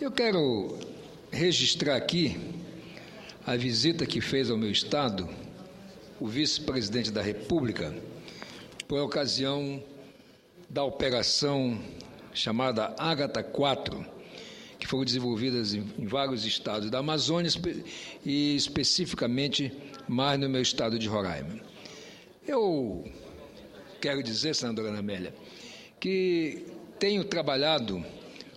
Eu quero registrar aqui a visita que fez ao meu estado o vice-presidente da República por ocasião da operação chamada Ágata 4, que foram desenvolvidas em vários estados da Amazônia e especificamente mais no meu estado de Roraima. Eu quero dizer, senadora Ana Amélia, que tenho trabalhado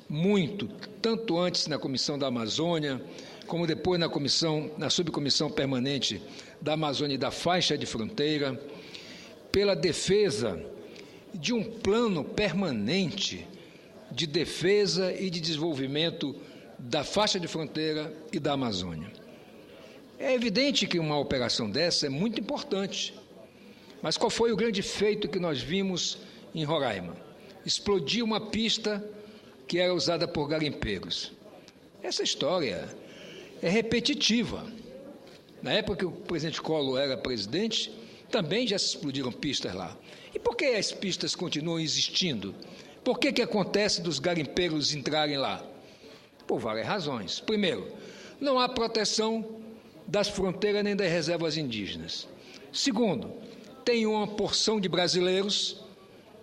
muito, tanto antes na Comissão da Amazônia, como depois na subcomissão permanente da Amazônia e da faixa de fronteira, pela defesa de um plano permanente de defesa e de desenvolvimento da faixa de fronteira e da Amazônia. É evidente que uma operação dessa é muito importante, mas qual foi o grande feito que nós vimos em Roraima? Explodiu uma pista que era usada por garimpeiros. Essa história é repetitiva. Na época que o presidente Collor era presidente, também já se explodiram pistas lá. E por que as pistas continuam existindo? Por que acontece dos garimpeiros entrarem lá? Por várias razões. Primeiro, não há proteção das fronteiras nem das reservas indígenas. Segundo, tem uma porção de brasileiros,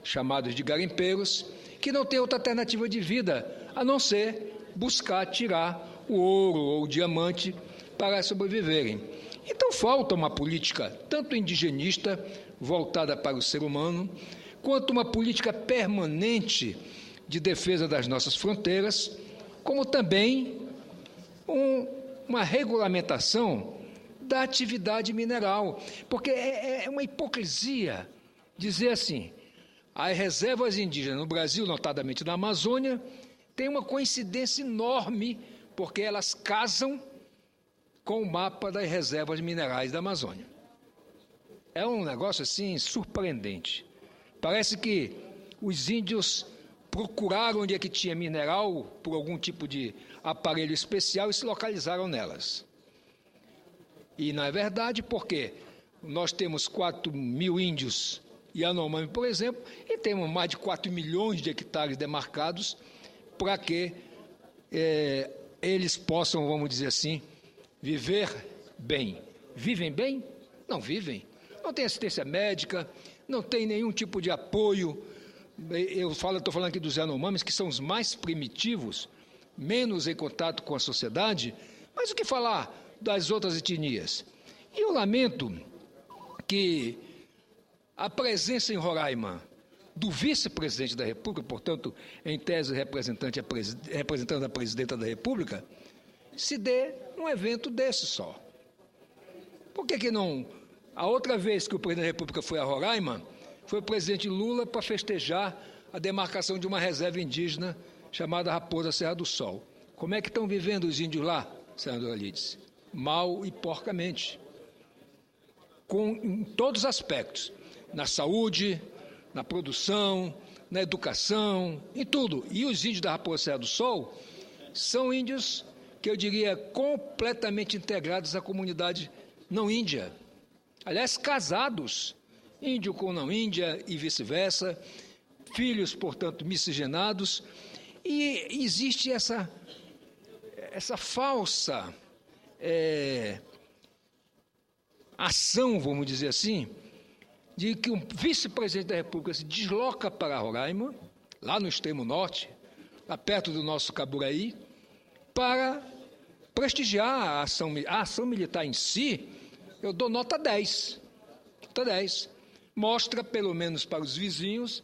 chamados de garimpeiros, que não tem outra alternativa de vida, a não ser buscar tirar o ouro ou o diamante para sobreviverem. Então falta uma política tanto indigenista, voltada para o ser humano, quanto uma política permanente de defesa das nossas fronteiras, como também uma regulamentação da atividade mineral, porque é uma hipocrisia dizer assim: as reservas indígenas no Brasil, notadamente na Amazônia, têm uma coincidência enorme, porque elas casam com o mapa das reservas minerais da Amazônia. É um negócio assim surpreendente. Parece que os índios procuraram onde é que tinha mineral por algum tipo de aparelho especial e se localizaram nelas. E não é verdade, porque nós temos 4 mil índios Yanomami, por exemplo, e temos mais de 4 milhões de hectares demarcados para que eles possam, vamos dizer assim, viver bem. Vivem bem? Não vivem. Não tem assistência médica, não tem nenhum tipo de apoio. Estou falando aqui dos Yanomamis, que são os mais primitivos, menos em contato com a sociedade, mas o que falar das outras etnias? E eu lamento que a presença em Roraima do vice-presidente da República, portanto, em tese representando a presidenta da República, se dê num evento desse só. Por que não? A outra vez que o presidente da República foi a Roraima, foi o presidente Lula para festejar a demarcação de uma reserva indígena chamada Raposa Serra do Sol. Como é que estão vivendo os índios lá, senadora Lídice? Mal e porcamente. Em todos os aspectos. Na saúde, na produção, na educação, em tudo. E os índios da Raposa Serra do Sol são índios que eu diria completamente integrados à comunidade não índia. Aliás, casados, índio com não índia e vice-versa, filhos, portanto, miscigenados, e existe essa falsa ação, vamos dizer assim, de que um vice-presidente da República se desloca para Roraima, lá no extremo norte, lá perto do nosso Caburaí, para prestigiar a ação militar em si. Eu dou nota 10. Nota 10. Mostra, pelo menos para os vizinhos,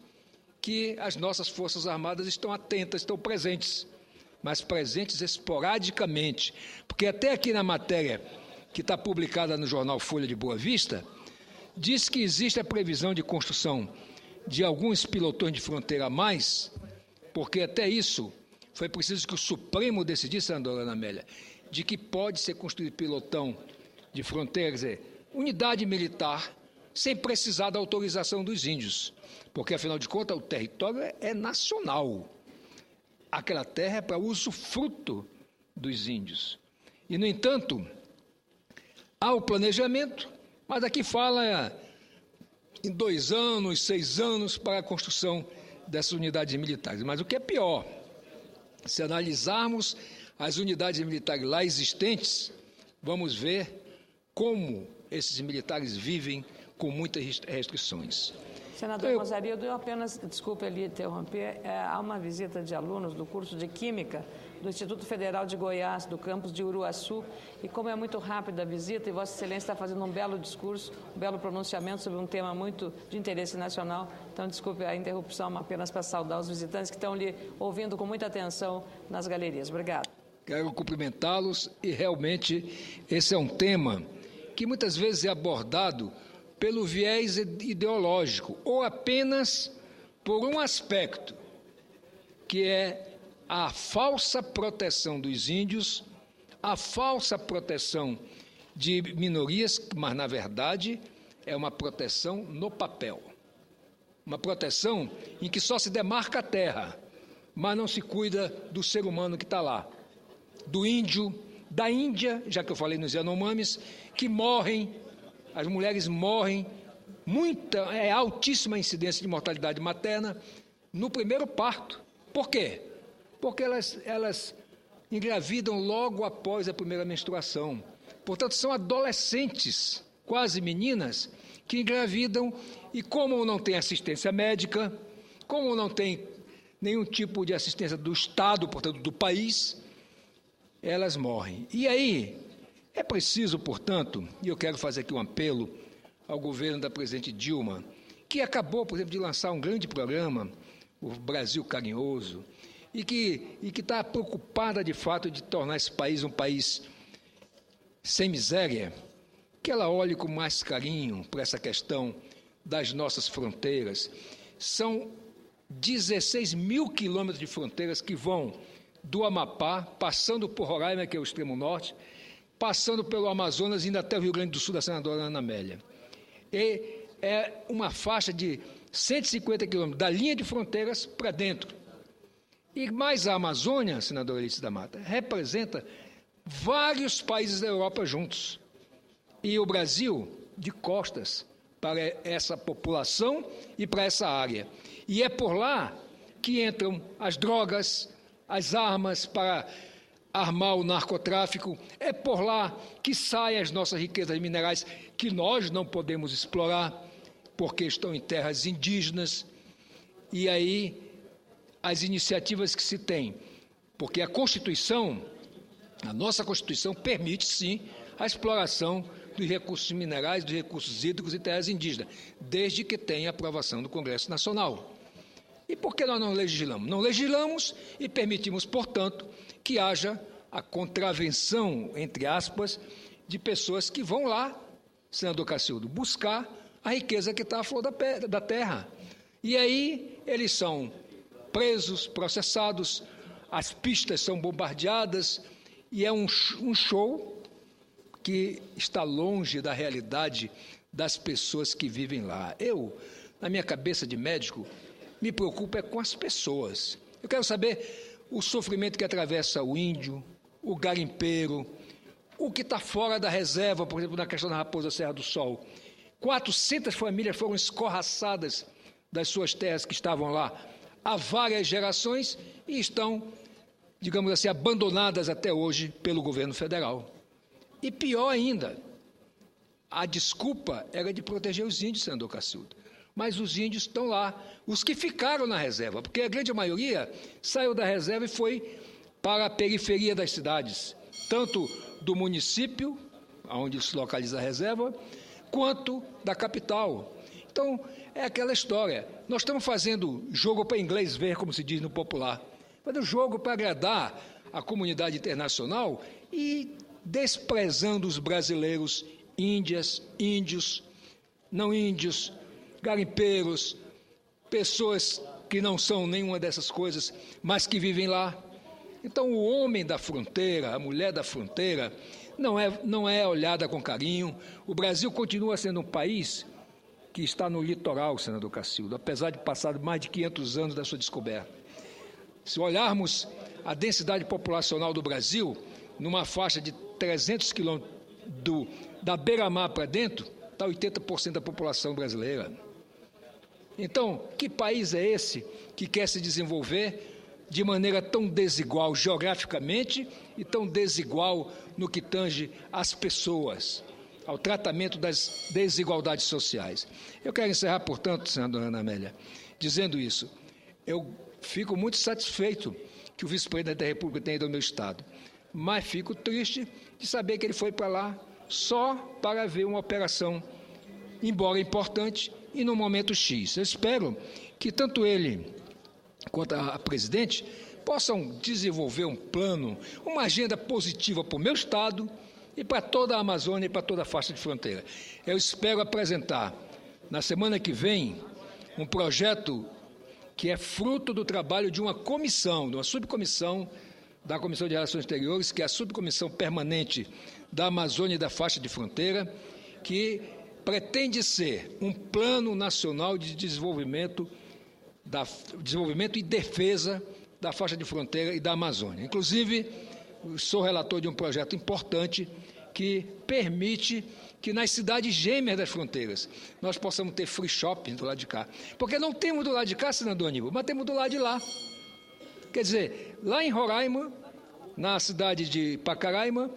que as nossas Forças Armadas estão atentas, estão presentes, mas presentes esporadicamente. Porque até aqui na matéria que está publicada no jornal Folha de Boa Vista, diz que existe a previsão de construção de alguns pilotões de fronteira a mais, porque até isso foi preciso que o Supremo decidisse, senadora Ana Amélia, de que pode ser construído pilotão de fronteira, quer dizer, unidade militar, sem precisar da autorização dos índios, porque, afinal de contas, o território é nacional. Aquela terra é para usufruto dos índios. E, no entanto, há o planejamento, mas aqui fala em 2 anos, 6 anos para a construção dessas unidades militares. Mas o que é pior, Se analisarmos as unidades militares lá existentes, vamos ver como esses militares vivem com muitas restrições. Senador Rosarildo, eu apenas, desculpe ali interromper, há uma visita de alunos do curso de Química do Instituto Federal de Goiás, do campus de Uruaçu, e como é muito rápida a visita, e Vossa Excelência está fazendo um belo discurso, um belo pronunciamento sobre um tema muito de interesse nacional, então desculpe a interrupção, apenas para saudar os visitantes que estão lhe ouvindo com muita atenção nas galerias. Obrigado. Quero cumprimentá-los e realmente esse é um tema que muitas vezes é abordado pelo viés ideológico ou apenas por um aspecto, que é a falsa proteção dos índios, a falsa proteção de minorias, mas, na verdade, é uma proteção no papel. Uma proteção em que só se demarca a terra, mas não se cuida do ser humano que está lá. Do índio, da Índia, já que eu falei nos Yanomamis, que morrem, as mulheres morrem, altíssima incidência de mortalidade materna no primeiro parto. Por quê? Porque elas engravidam logo após a primeira menstruação. Portanto, são adolescentes, quase meninas, que engravidam e como não tem assistência médica, como não tem nenhum tipo de assistência do Estado, portanto, do país, elas morrem. E aí, é preciso, portanto, e eu quero fazer aqui um apelo ao governo da presidente Dilma, que acabou, por exemplo, de lançar um grande programa, o Brasil Carinhoso, e que está preocupada, de fato, de tornar esse país um país sem miséria, que ela olhe com mais carinho para essa questão das nossas fronteiras. São 16 mil quilômetros de fronteiras que vão do Amapá, passando por Roraima, que é o extremo norte, passando pelo Amazonas e indo até o Rio Grande do Sul, da senadora Ana Amélia. E é uma faixa de 150 quilômetros da linha de fronteiras para dentro. E mais a Amazônia, senadora Alice da Mata, representa vários países da Europa juntos. E o Brasil, de costas para essa população e para essa área. E é por lá que entram as drogas, as armas para armar o narcotráfico, é por lá que saem as nossas riquezas minerais que nós não podemos explorar porque estão em terras indígenas. E aí as iniciativas que se tem, porque a Constituição, a nossa Constituição permite sim a exploração dos recursos minerais, dos recursos hídricos e terras indígenas, desde que tenha aprovação do Congresso Nacional. E por que nós não legislamos? Não legislamos e permitimos, portanto, que haja a contravenção, entre aspas, de pessoas que vão lá, senador Cacildo, buscar a riqueza que está à flor da terra. E aí eles são presos, processados, as pistas são bombardeadas e é um show que está longe da realidade das pessoas que vivem lá. Eu, na minha cabeça de médico, me preocupo com as pessoas. Eu quero saber o sofrimento que atravessa o índio, o garimpeiro, o que está fora da reserva, por exemplo, na questão da Raposa Serra do Sol. 400 famílias foram escorraçadas das suas terras que estavam lá há várias gerações e estão, digamos assim, abandonadas até hoje pelo governo federal. E pior ainda, a desculpa era de proteger os índios, senador Cacildo. Mas os índios estão lá, os que ficaram na reserva, porque a grande maioria saiu da reserva e foi para a periferia das cidades, tanto do município, onde se localiza a reserva, quanto da capital. Então, é aquela história. Nós estamos fazendo jogo para inglês ver, como se diz no popular, fazendo jogo para agradar a comunidade internacional e desprezando os brasileiros, índios, não índios, garimpeiros, pessoas que não são nenhuma dessas coisas, mas que vivem lá. Então, o homem da fronteira, a mulher da fronteira, não é olhada com carinho. O Brasil continua sendo um país que está no litoral, senador Cacildo, apesar de passar mais de 500 anos da sua descoberta. Se olharmos a densidade populacional do Brasil, numa faixa de 300 quilômetros da beira-mar para dentro, está 80% da população brasileira. Então, que país é esse que quer se desenvolver de maneira tão desigual geograficamente e tão desigual no que tange às pessoas, ao tratamento das desigualdades sociais. Eu quero encerrar, portanto, senadora Ana Amélia, dizendo isso. Eu fico muito satisfeito que o vice-presidente da República tenha ido ao meu estado, mas fico triste de saber que ele foi para lá só para ver uma operação, embora importante, e no momento X. Eu espero que tanto ele quanto a presidente possam desenvolver um plano, uma agenda positiva para o meu estado e para toda a Amazônia e para toda a faixa de fronteira. Eu espero apresentar, na semana que vem, um projeto que é fruto do trabalho de uma comissão, de uma subcomissão da Comissão de Relações Exteriores, que é a subcomissão permanente da Amazônia e da faixa de fronteira, que pretende ser um plano nacional de desenvolvimento e defesa da faixa de fronteira e da Amazônia. Inclusive, sou relator de um projeto importante que permite que nas cidades gêmeas das fronteiras nós possamos ter free shopping do lado de cá. Porque não temos do lado de cá, senador Aníbal, mas temos do lado de lá. Quer dizer, lá em Roraima, na cidade de Pacaraima,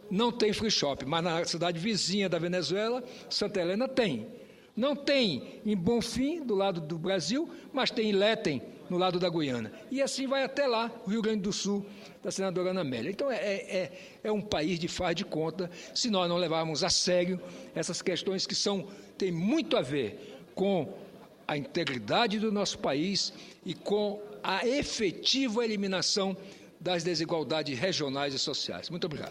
não tem free shop, mas na cidade vizinha da Venezuela, Santa Helena, tem. Não tem em Bonfim, do lado do Brasil, mas tem em Léten, no lado da Guiana. E assim vai até lá, o Rio Grande do Sul, da senadora Ana Amélia. Então, é um país de faz de conta, se nós não levarmos a sério essas questões que têm muito a ver com a integridade do nosso país e com a efetiva eliminação das desigualdades regionais e sociais. Muito obrigado.